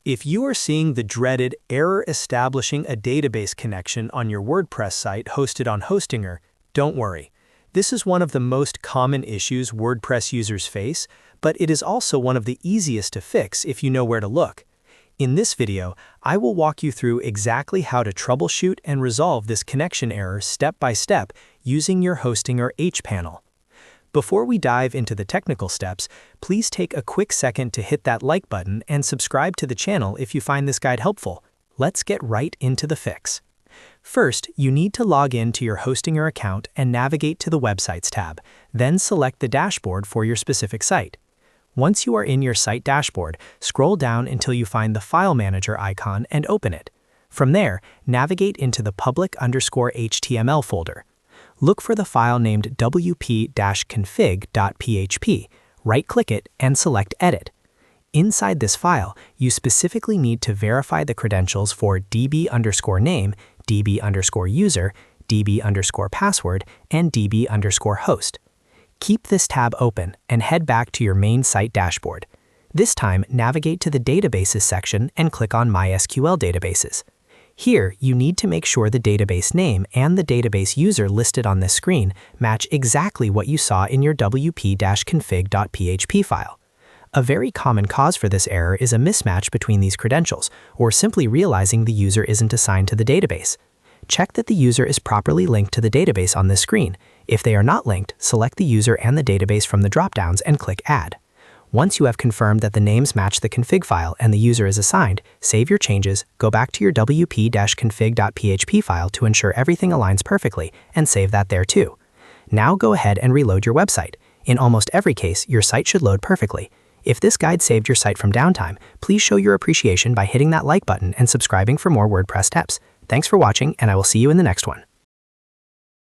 If you are seeing the dreaded error establishing a database connection on your WordPress site hosted on Hostinger, don't worry. This is one of the most common issues WordPress users face, but it is also one of the easiest to fix if you know where to look. In this video, I will walk you through exactly how to troubleshoot and resolve this connection error step by step using your Hostinger hPanel. Before we dive into the technical steps, please take a quick second to hit that like button and subscribe to the channel if you find this guide helpful. Let's get right into the fix. First, you need to log in to your Hostinger account and navigate to the Websites tab, then select the dashboard for your specific site. Once you are in your site dashboard, scroll down until you find the File Manager icon and open it. From there, navigate into the public_HTML folder. Look for the file named wp-config.php, right-click it, and select Edit. Inside this file, you specifically need to verify the credentials for db_name, db_user, db_password, and db_host. Keep this tab open and head back to your main site dashboard. This time, navigate to the Databases section and click on MySQL Databases. Here, you need to make sure the database name and the database user listed on this screen match exactly what you saw in your wp-config.php file. A very common cause for this error is a mismatch between these credentials, or simply realizing the user isn't assigned to the database. Check that the user is properly linked to the database on this screen. If they are not linked, select the user and the database from the dropdowns and click Add. Once you have confirmed that the names match the config file and the user is assigned, save your changes, go back to your wp-config.php file to ensure everything aligns perfectly, and save that there too. Now go ahead and reload your website. In almost every case, your site should load perfectly. If this guide saved your site from downtime, please show your appreciation by hitting that like button and subscribing for more WordPress tips. Thanks for watching, and I will see you in the next one.